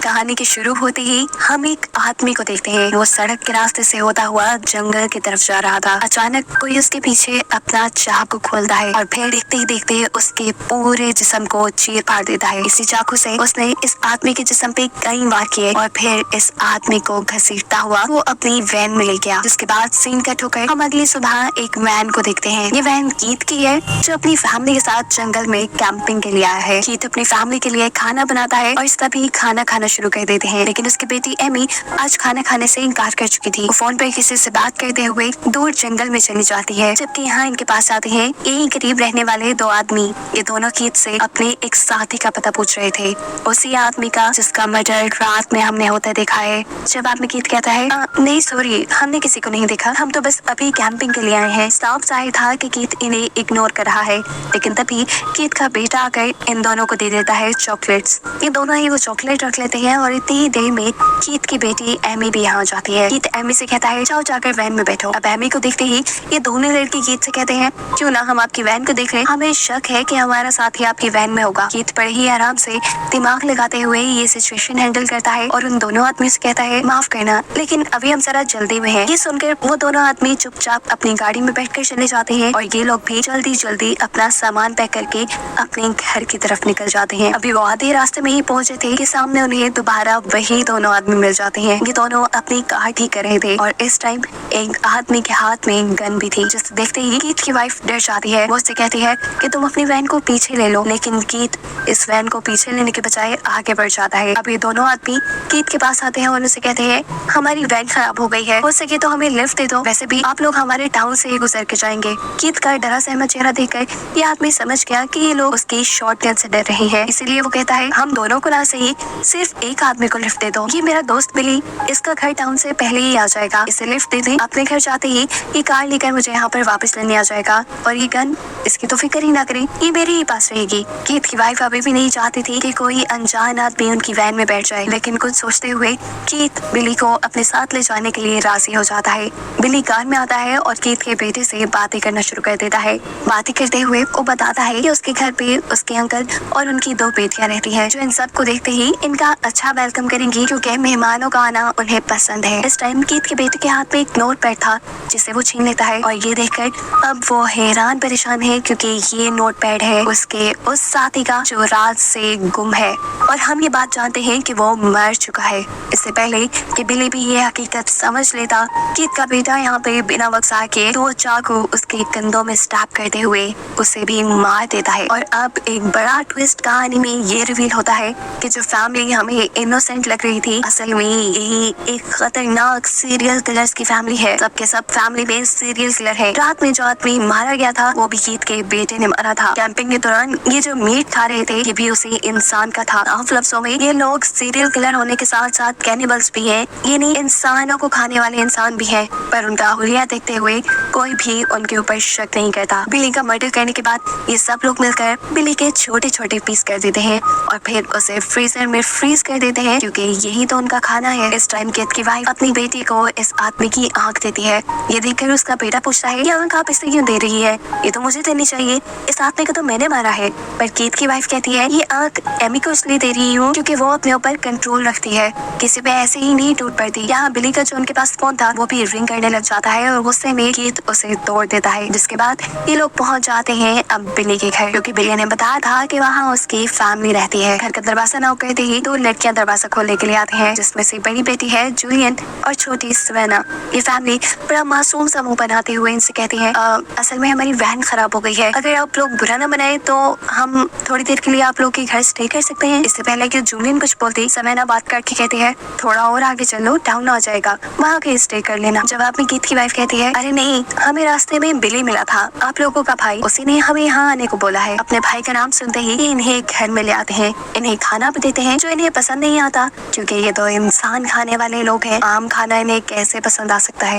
कहानी के शुरू होते ही हम एक आदमी को देखते हैं। वो सड़क के रास्ते से होता हुआ जंगल की तरफ जा रहा था। अचानक कोई उसके पीछे अपना चाकू खोलता है और फिर देखते ही देखते उसके पूरे जिस्म को चीर फाड़ देता है। इसी चाकू से उसने इस आदमी के जिस्म पे कई वार किए और फिर इस आदमी को घसीटता हुआ वो अपनी वैन में ले गया। जिसके बाद सीन कट होकर हम अगली सुबह एक वैन को देखते हैं। ये वैन कीथ की है जो अपनी फैमिली के साथ जंगल में कैंपिंग के लिए आया है। कीथ अपनी फैमिली के लिए खाना बनाता है और तभी खाना खाना शुरू कर देते हैं। लेकिन उसकी बेटी एमी आज खाना खाने से इनकार कर चुकी थी। वो फोन पर किसी से बात करते हुए दूर जंगल में चली जाती है। जबकि यहाँ इनके पास आते हैं यही करीब रहने वाले दो आदमी। ये दोनों कीथ से अपने एक साथी का पता पूछ रहे थे, उसी आदमी का जिसका मर्डर रात में हमने होता देखा है। जब आदमी कीथ कहता है नहीं सॉरी, हमने किसी को नहीं देखा, हम तो बस अभी कैंपिंग के लिए आए हैं। साफ जाहिर था कि कीथ इन्हें इग्नोर कर रहा है। लेकिन तभी कीथ का बेटा आकर इन दोनों को दे देता है चॉकलेट्स। ये दोनों ही वो चॉकलेट रख लेते हैं और इतनी ही देर में कीथ की बेटी एमी भी यहाँ जाती है। कीथ एमी से कहता है जाओ जाकर वैन में बैठो। अब एमी को देखते ही ये दोनों लड़के कीथ से कहते हैं क्यों ना हम आपकी वैन को देख लें, हमें शक है कि हमारा साथी आपकी वैन में होगा। कीथ बड़े ही आराम से दिमाग लगाते हुए ये सिचुएशन हैंडल करता है और उन दोनों आदमी से कहता है माफ करना लेकिन अभी हम जरा जल्दी में हैं। ये सुनकर वो दोनों आदमी चुपचाप अपनी गाड़ी में बैठकर चले जाते हैं और ये लोग भी जल्दी जल्दी अपना सामान पैक करके अपने घर की तरफ निकल जाते हैं। अभी वो आधे रास्ते में ही पहुंचे थे कि सामने उन्हें दोबारा वही दोनों आदमी मिल जाते हैं। ये दोनों अपनी कार ठीक कर रहे थे और इस टाइम एक आदमी के हाथ में गन भी थी, जिसे देखते ही कीथ की वाइफ डर जाती है। वो उससे कहती है कि तुम अपनी वैन को पीछे ले लो, लेकिन कीथ इस वैन को पीछे लेने के बजाय आगे बढ़ जाता है। अब ये दोनों आदमी कीथ के पास आते हैं और उनसे कहते हैं हमारी वैन खराब हो गई है, हो सके तो हमें लिफ्ट दे दो, वैसे भी आप लोग हमारे टाउन से ही गुजर के जाएंगे। कीथ का डरा सहमा चेहरा देखकर ये आदमी समझ गया कि ये लोग उसकी शॉटगन से डर रहे हैं, इसीलिए वो कहता है हम दोनों को ना सही सिर्फ एक आदमी को लिफ्ट दे दो, ये मेरा दोस्त बिली, इसका घर टाउन से पहले ही आ जाएगा, इसे लिफ्ट दे दें। अपने घर जाते ही ये कार लेकर मुझे यहाँ पर वापस लेने आ जाएगा और ये गन इसकी तो फिक्र ही ना करें, ये मेरे ही पास रहेगी। कीथ की वाइफ अभी भी नहीं चाहती थी कि कोई अनजान आदमी उनकी वैन में बैठ जाए, लेकिन कुछ सोचते हुए कीथ बिली को अपने साथ ले जाने के लिए राजी हो जाता है। बिली कार में आता है और कीथ के बेटे से बातें करना शुरू कर देता है। बातें करते हुए वो बताता है कि उसके घर पे उसके अंकल और उनकी दो बेटियां रहती हैं, जो इन सब को देखते ही इनका अच्छा वेलकम करेंगी क्योंकि मेहमानों का आना उन्हें पसंद है। इस टाइम कीथ के बेटे के हाथ में एक नोट पैड था जिसे वो छीन लेता है और ये देखकर अब वो हैरान परेशान है क्योंकि ये नोट पैड है उसके उस साथी का जो रात से गुम है और हम ये बात जानते हैं कि वो मर चुका है। इससे पहले कि बिली भी ये हकीकत समझ लेता, कीथ का बेटा यहाँ पे बिना वक्सा के दो चाकू उसके कंधों में स्टैब करते हुए उसे भी मार देता है। और अब एक बड़ा ट्विस्ट कहानी में ये रिवील होता है कि जो फैमिली हमें इनोसेंट लग रही थी असल में यही एक खतरनाक सीरियल किलर्स की फैमिली है। सबके सब फैमिली में सीरियल किलर है। रात में जो आदमी मारा गया था वो भी कीथ के बेटे ने मारा था। कैंपिंग के दौरान ये जो मीट खा रहे थे ये भी उसी इंसान का था। साफ लफ्जों में ये लोग सीरियल किलर होने के साथ साथ कैनिबल्स भी हैं, ये नहीं इंसानों को खाने वाले इंसान भी हैं, पर उनका हुलिया देखते हुए कोई भी उनके ऊपर शक नहीं करता। बिली का मर्डर करने के बाद ये सब लोग मिलकर बिली के छोटे छोटे पीस कर देते हैं और फिर उसे फ्रीजर में फ्रीज कर देते हैं क्योंकि यही तो उनका खाना है। इस टाइम कीथ की वाइफ अपनी बेटी को इस आदमी की आंख देती है। ये देखकर उसका बेटा पूछता है ये आंख आप इसे क्यों दे रही है, ये तो मुझे देनी चाहिए, इस आदमी को तो मैंने मारा है। पर कीथ की वाइफ कहती है ये आंख एमी को इसलिए दे रही हूँ क्योंकि वो अपने ऊपर कंट्रोल रखती है, किसी पे ऐसे ही नहीं टूट पड़ती। यहाँ बिली का जो उनके पास फोन था वो भी रिंग करने लग जाता है और गुस्से में कीथ उसे तोड़ देता है। जिसके बाद ये लोग पहुंच जाते हैं अब बिली के घर, क्योंकि बिली ने बताया था कि वहाँ उसकी फैमिली रहती है। घर का दरवाजा नॉक करते ही दो लड़कियां दरवाजा खोलने के लिए आती हैं, जिसमें से बड़ी बेटी है जूलियन और छोटी सवेना। ये फैमिली बड़ा मासूम सा मुंह बनाते हुए इनसे कहती है असल में हमारी वैन खराब हो गई है, अगर आप लोग बुरा न बनाए तो हम थोड़ी देर के लिए आप लोग के घर स्टे कर सकते हैं। इससे पहले कि जूलियन कुछ बोलती सवेना बात करके कहती है थोड़ा और आगे चलो, टाउन आ जाएगा, वहाँ के स्टे कर लेना। जवाब में कीथ की वाइफ कहती है अरे नहीं, हमें रास्ते में बिली मिला था, आप लोगों का भाई, उसी ने हमें यहाँ आने को बोला है। अपने भाई का नाम सुनते ही इन्हें घर में ले आते हैं, इन्हें खाना भी देते हैं जो इन्हें पसंद नहीं आता क्योंकि ये तो इंसान खाने वाले लोग हैं, आम खाना इन्हें कैसे पसंद आ सकता है।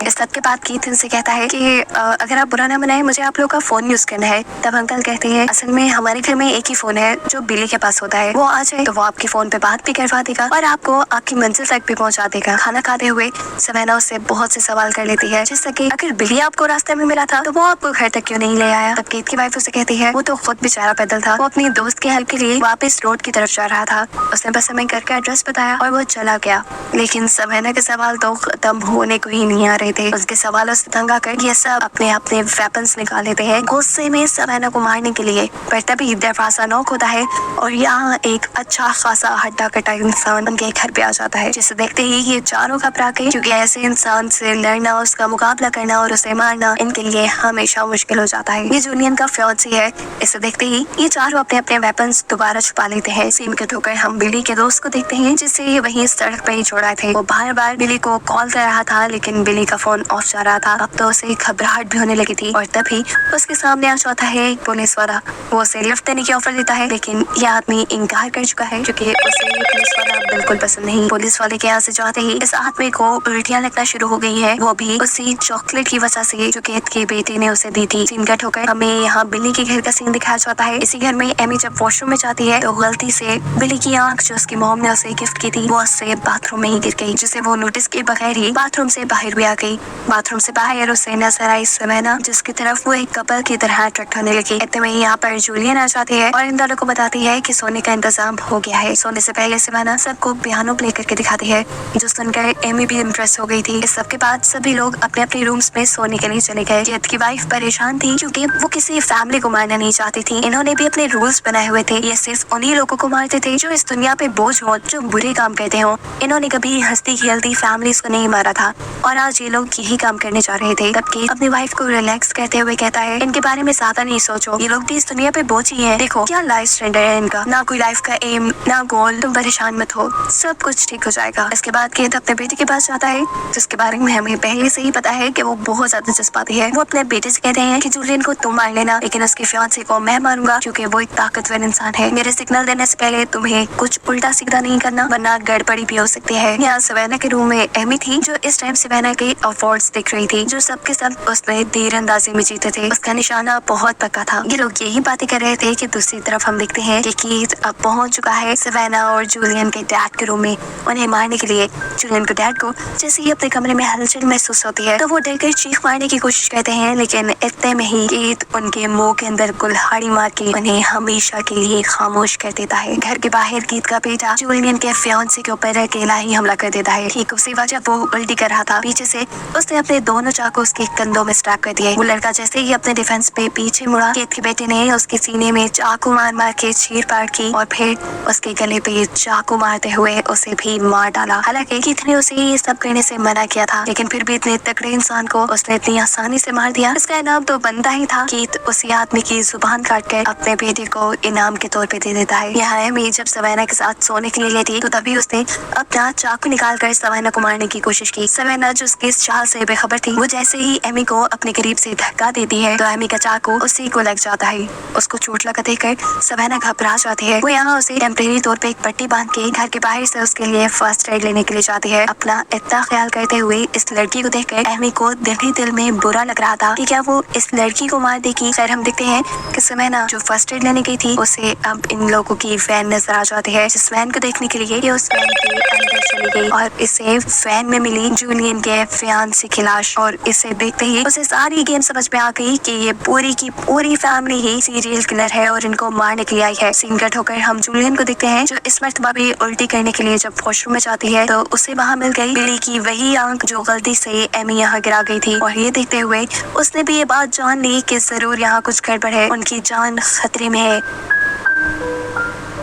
इस सबके बाद कीथ इनसे कहता है कि अगर आप बुरा ना मनाए, मुझे आप लोग का फोन यूज करना है। तब अंकल कहते हैं असल में हमारे घर में एक ही फोन है जो बिली के पास होता है, वो आ जाए तो वो आपके फोन पे बात भी करवा देगा और आपको आपकी मंजिल तक भी पहुंचा देगा। खाना खाते हुए सवेना उससे बहुत से सवाल कर लेती है, जैसे कि अगर बिली आपको रास्ते में मिला था तो वो आपको घर तक क्यों नहीं ले आया। तब कीथ की वाइफ उसे कहती है वो तो खुद बेचारा पैदल था, वो अपनी दोस्त के हेल्प के लिए वापस रोड की तरफ जा रहा था। उसने बस हमें घर का एड्रेस बताया और वो चला गया। लेकिन सवेना के सवाल तो खत्म होने को ही नहीं आ रहे थे। उसके सवालों से तंग आकर ये सब अपने अपने वेपन्स निकाल लेते हैं गुस्से में सवेना को मारने के लिए। पर तभी दरवाजा नॉक होता है और यहाँ एक अच्छा खासा हड्डा कटा इंसान उनके घर पे आ जाता है, जिसे देखते ही ये चारों घबरा गए, क्योंकि ऐसे इंसान से लड़ना, उसका मुकाबला करना और उसे मारना इनके लिए हमेशा मुश्किल हो जाता है। ये जूलियन का फियांसी है। इसे देखते ही ये चारों अपने अपने वेपन्स दोबारा छुपा लेते हैं। सीन कट होकर हम बिली के दोस्त को देखते हैं, जिससे ये वहीं सड़क पर ही छोड़ा थे। वो बार बार बिली को कॉल कर रहा था, लेकिन बिली का फोन ऑफ जा रहा था। अब तो उसे घबराहट भी होने लगी थी और तभी उसके सामने आ जाता है एक पुलिस वाला। वो उसे लिफ्ट देने की ऑफर देता है, लेकिन यह आदमी इनकार कर चुका है क्योंकि उसे ये पुलिस वाला बिल्कुल पसंद नहीं। पुलिस वाले के यहाँ से जाते ही इस आदमी को उल्टियां लगना शुरू हो गई है, वो भी उसी चॉकलेट की वजह से जो कीथ के बेटे ने उसे दी थी। सीन कट होकर हमें यहाँ बिली के घर का सीन दिखाया जाता है। इसी घर में एमी जब वॉशरूम में जाती है तो गलती से बिली की आंख जो उसकी मॉम ने उसे गिफ्ट की थी वो उससे बाथरूम में ही गिर गई, जिसे वो नोटिस के बगैर ही बाथरूम से बाहर भी आ गई। बाथरूम से बाहर उसे नजर आई सवेना, जिसकी तरफ वो एक कपल की तरह अट्रैक्ट होने लगी। इतने में यहाँ पर जूलियन आ जाती है और इन दोनों को बताती है कि सोने का इंतजाम हो गया है। सोने से पहले सवेना सबको पियानो प्ले करके दिखाती है, जो सुनकर एमी भी इम्प्रेस हो गई थी। इस सब के बाद सभी लोग अपने अपने रूम्स में सोने के लिए चले गए। कीथ की वाइफ परेशान थी क्योंकि वो किसी फैमिली को मारना नहीं चाहती थी। इन्होंने भी अपने रूल्स बनाए हुए थे, ये सिर्फ उन्हीं लोगों को मारते थे जो इस दुनिया पे बोझ हो, जो बुरे काम करते हो। इन्होंने कभी हंसती खेलती फैमिलीज को नहीं मारा था और आज ये लोग यही काम करने जा रहे थे। तब कीथ अपनी वाइफ को रिलैक्स करते हुए कहता है इनके बारे में ज्यादा नहीं सोचो, ये लोग भी इस दुनिया पे बोझ ही है। देखो क्या लाइफ स्टैंडर्ड है इनका, ना कोई लाइफ का एम ना गोल, तुम परेशान मत हो, सब कुछ ठीक हो जाएगा। इसके बाद कीथ अपने बेटे के पास जाता है, जिसके बारे में हमें पहले से ही पता है कि वो बहुत ज्यादा जज्बाती है। वो अपने बेटे से कहते हैं कि जूलियन को तुम मार लेना, लेकिन उसके फियांसे को मैं मारूंगा क्योंकि वो एक ताकतवर इंसान है। मेरे सिग्नल देने से पहले तुम्हें कुछ उल्टा सीधा नहीं करना, वरना गड़बड़ी भी हो सकती है। यहाँ सवेना के रूम में एमी थी, जो इस टाइम सवेना के अवार्ड्स देख रही थी, जो सबके सब उसने तीर अंदाजी में जीते थे। उसका निशाना बहुत पक्का था। ये लोग यही बातें कर रहे थे कि दूसरी तरफ हम देखते हैं कि कीथ अब पहुंच चुका है सवेना और जूलियन के डैड के रूम में उन्हें मारने के लिए। जूलियन को डैड को जैसे ही अपने कमरे में हलचल महसूस होती है तो वो डरकर चीख मारने की कोशिश करते हैं, लेकिन इतने में ही कीथ उनके मुंह के अंदर कुल्हाड़ी मार के उन्हें हमेशा के लिए खामोश कर देता है। घर के बाहर कीथ का बेटा जूलियन के फियांसे के ऊपर अकेला ही हमला कर देता है। ठीक उसी वक्त जब वो उल्टी कर रहा था, पीछे से उसने अपने दोनों चाकू उसके कंधों में स्टैक कर दिए। वो लड़का जैसे ही अपने डिफेंस पे पीछे मुड़ा, कीथ के बेटे ने उसके सीने में चाकू मार मार के चीर फाड़ की और फिर उसके गले पे चाकू मारते हुए उसे भी मार डाला। हालांकि कीथ ने उसे ये सब करने से मना किया था, लेकिन फिर भी इतने तगड़े इंसान को उसने इतनी आसानी से मार दिया। इसका इनाम तो बनता ही था। कीथ उसी आदमी की जुबान काट कर अपने बेटे को इनाम के तौर पे दे देता है। यहाँ एमी जब सवेना के साथ सोने के लिए लेती तो तभी उसने अपना चाकू निकाल कर सवेना को मारने की कोशिश की। सवेना जो उसकी इस चाल से बेखबर थी, वो जैसे ही एमी को अपने करीब से धक्का देती है तो एमी का चाकू उसी को लग जाता है। उसको चोट लगा देखकर सवेना घबरा जाती है। वो यहाँ उसे टेम्परेरी तौर पे एक पट्टी बांध के घर के बाहर से उसके लिए फर्स्ट एड लेने के लिए जाती है। अपना इतना ख्याल करते हुए इस लड़की को देखकर एमी को दिल ही दिल में बुरा लग रहा था कि क्या वो इस लड़की को मार देगी। खैर हम देखते हैं कि सवेना जो फर्स्ट एड लेने गई थी उसे अब इन लोगों की वैन नजर आ जाती है, जिस वैन को देखने के लिए ये उस वैन के अंदर चली गई और इसे वैन में मिली जूलियन के फियांसे की लाश। और इसे देखते ही उसे सारी गेम समझ में आ गई कि ये पूरी की पूरी फैमिली ही सीरियल किलर है और इनको मारने के लिए आई है। सीन कट होकर हम जूलियन को देखते हैं, जो इस मर्तबा भी उल्टी करने के लिए जब वॉशरूम में जाती है तो उसे वहाँ मिल गई बिली की वही आंख जो गलती से एमी यहाँ गिरा गई थी। और ये देखते हुए उसने भी ये बात जान ली कि जरूर यहाँ कुछ गड़बड़ है, उनकी जान खतरे में है।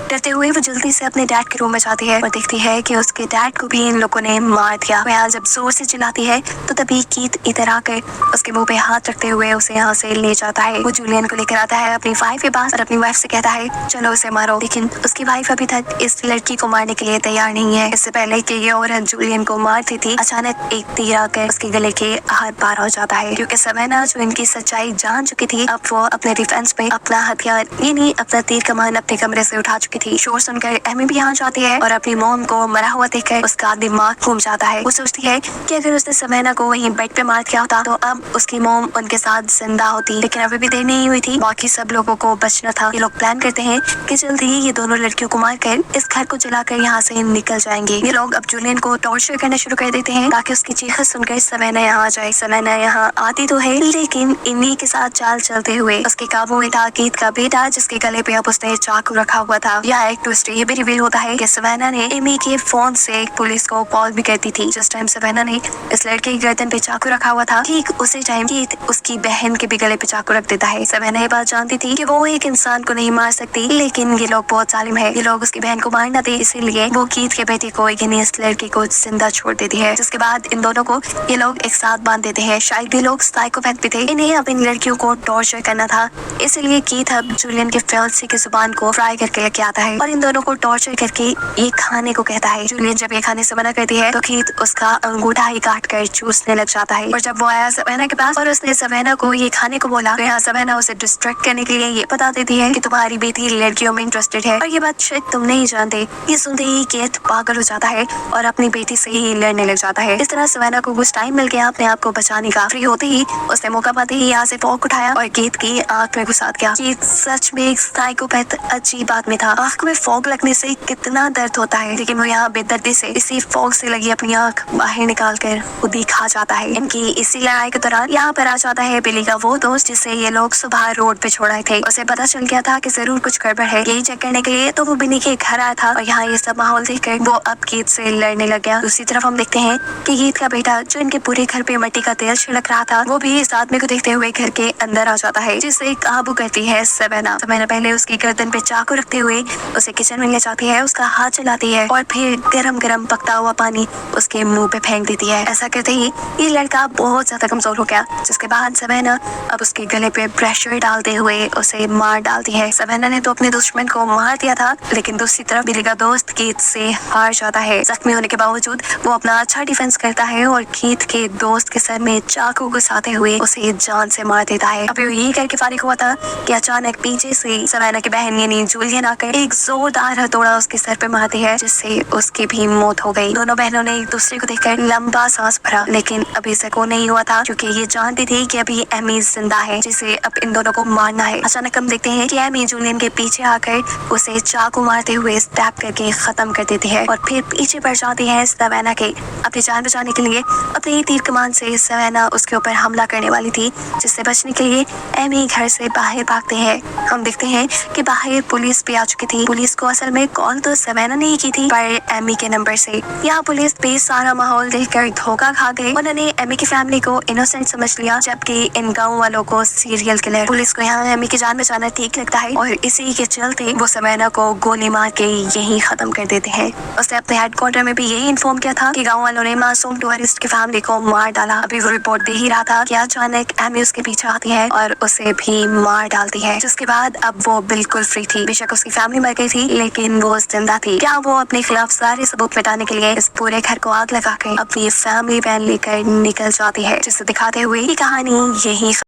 डरते हुए वो जल्दी से अपने डैड के रूम में जाती है और देखती है कि उसके डैड को भी इन लोगों ने मार दिया। वो यहाँ जब जोर से चिल्लाती है तो तभी कीथ इधर आकर उसके मुंह पे हाथ रखते हुए उसे यहाँ से ले जाता है। वो जूलियन को लेकर आता है अपनी वाइफ के पास और अपनी वाइफ से कहता है चलो उसे मारो, लेकिन उसकी वाइफ अभी तक इस लड़की को मारने के लिए तैयार नहीं है। इससे पहले कि ये औरत जूलियन को मारती थी, अचानक एक तीर आकर उसके गले के हाथ पार हो जाता है, क्योंकि सवेना जो इनकी सच्चाई जान चुकी थी अब वो अपने डिफेंस पे अपना हथियार यानी अपना तीर कमान अपने कमरे से उठा चुकी थी। शोर सुनकर एमी भी यहाँ जाती है और अपनी मॉम को मरा हुआ देखकर उसका दिमाग घूम जाता है। वो सोचती है कि अगर उसने सवेना को वहीं बेड पे मार दिया होता तो अब उसकी मॉम उनके साथ जिंदा होती, लेकिन अभी भी देर नहीं हुई थी। बाकी सब लोगों को बचना था। ये लोग प्लान करते हैं कि जल्दी ही ये दोनों लड़कियों को मारकर इस घर को जलाकर यहाँ से निकल जाएंगे। ये लोग अब जूलियन को टॉर्चर करना शुरू कर देते हैं ताकि उसकी चीख सुनकर सवेना यहाँ आ जाए। सवेना यहाँ आती तो है लेकिन इन्हीं के साथ चाल चलते हुए उसके काबू में था कीथ का बेटा, जिसके गले पे अब उसने चाकू रखा हुआ था। यहाँ एक ट्विस्ट ये भी रिवील होता है कि सवेना ने एमी के फोन से पुलिस को कॉल भी करती थी। जिस टाइम सवेना ने इस लड़के की गर्दन पे चाकू रखा हुआ था, ठीक उसी टाइम कीथ उसकी बहन के भी गले पे चाकू रख देता है। सवेना ये बात जानती थी कि वो एक इंसान को नहीं मार सकती, लेकिन ये लोग बहुत जालिम है। ये लोग उसकी बहन को मारना थे, इसीलिए वो कीथ के बेटे को यानी इस लड़के को जिंदा छोड़ देती है। जिसके बाद इन दोनों को ये लोग एक साथ बांध देते हैं। शायद ये लोग साइकोपैथ भी थे, इन्हें अब इन लड़कियों को टॉर्चर करना था, इसलिए कीथ अब जूलियन के फियांसे की जुबान को फ्राई करके लेके आता है और इन दोनों को टॉर्चर करके ये खाने को कहता है। जूलियन जब ये खाने से मना करती है तो कीथ उसका अंगूठा ही काट कर चूसने लग जाता है। और जब वो आया सवेना के पास और उसने सवेना को ये खाने को बोला तो यहाँ सवेना उसे डिस्ट्रैक्ट करने के लिए ये बता देती है कि तुम्हारी बेटी लड़कियों में इंटरेस्टेड है और ये बात शायद तुम नहीं जानते। ये सुनते ही कीथ पागल हो जाता है और अपनी बेटी से ही लड़ने लग जाता है। इस तरह सवेना को कुछ टाइम मिल गया अपने आप को बचाने का। फ्री होते ही उसने मौका पाते ही यहाँ से फॉग उठाया और कीथ की आंख में घुसा दिया। कीथ सच में एक साइकोपैथ अजीब आदमी था। आंख में फॉग लगने से कितना दर्द होता है, लेकिन वो यहाँ बेदर्दी से इसी फॉग से लगी अपनी आंख बाहर निकाल कर खुद ही खा जाता है। इनकी इसी लड़ाई के दौरान यहाँ पर आ जाता है बिली का वो दोस्त जिसे ये लोग सुबह रोड पे छोड़ाए थे। उसे पता चल गया था कि जरूर कुछ गड़बड़ है। यही चेक करने के लिए तो वो बिनी के घर आया था और यहाँ ये सब माहौल देखकर वो अब कीथ से लड़ने लग गया। दूसरी तरफ हम देखते हैं कि कीथ का बेटा जो इनके पूरे घर पे मिट्टी का तेल छिड़क रहा था, वो भी इस आदमी को देखते हुए घर के अंदर आ जाता है, जिसे काबू करती है सवेना। सवेना पहले उसकी गर्दन पे चाकू रखते हुए उसे किचन में ले जाती है, उसका हाथ चलाती है और फिर गरम गरम पकता हुआ पानी उसके मुंह पे फेंक देती है। ऐसा करते ही ये लड़का बहुत ज्यादा कमजोर हो गया, जिसके बाद सवेना अब उसके गले पे प्रेशर डालते हुए उसे मार डालती है। सवेना ने तो अपने दुश्मन को मार दिया था, लेकिन दूसरी तरफ बिली का दोस्त कीथ से हार जाता है। जख्मी होने के बावजूद वो अपना अच्छा डिफेंस करता है और कीथ के दोस्त के सर में चाकू घुसाते हुए उसे जान से मार देता है। अभी यही करके फारिग हुआ था कि अचानक पीछे से सवेना की बहन यानी जूलियन आकर एक जोरदार हथौड़ा उसके सर पे मारती है, जिससे उसकी भी मौत हो गई। दोनों बहनों ने एक दूसरे को देखकर लंबा सांस भरा, लेकिन अभी से को नहीं हुआ था क्योंकि ये जानती थी कि अभी एमी जिंदा है, जिसे अब इन दोनों को मारना है। अचानक हम देखते हैं कि एमी जूलियन के पीछे आकर उसे चाकू मारते हुए स्टैब करके खत्म कर देती है और फिर पीछे पड़ जाती है सवेना के। अपनी जान बचाने के लिए अपनी तीर कमान से सवेना उसके ऊपर हमला करने वाली थी, जिससे बचने के लिए एमी घर से बाहर भागते हैं। हम देखते हैं कि बाहर पुलिस भी आ चुकी थी। पुलिस को असल में कॉल तो सवेना ने ही की थी, पर एमी के नंबर से। यहाँ पुलिस भी सारा माहौल देखकर धोखा खा गई। उन्होंने एमी की फैमिली को इनोसेंट समझ लिया, जबकि इन गाँव वालों को सीरियल किलर। पुलिस को यहाँ एमी की जान बचाना ठीक लगता है और इसी के चलते वो सवेना को गोली मार के यही खत्म कर देते हैं। उसने अपने हेडक्वार्टर में भी यही इन्फॉर्म किया था कि गाँव वालों ने मासूम टूरिस्ट की फैमिली को मार डाला। अभी वो रिपोर्ट दे ही रहा था कि अचानक एमी उसके पीछे आती है और उसे भी मार डालती है, जिसके बाद अब वो बिल्कुल फ्री थी। बेशक उसकी फैमिली मर गई थी, लेकिन वो जिंदा थी। क्या वो अपने खिलाफ सारे सबूत मिटाने के लिए इस पूरे घर को आग लगाकर अपनी फैमिली वैन लेकर निकल जाती है, जिसे दिखाते हुए ये कहानी यही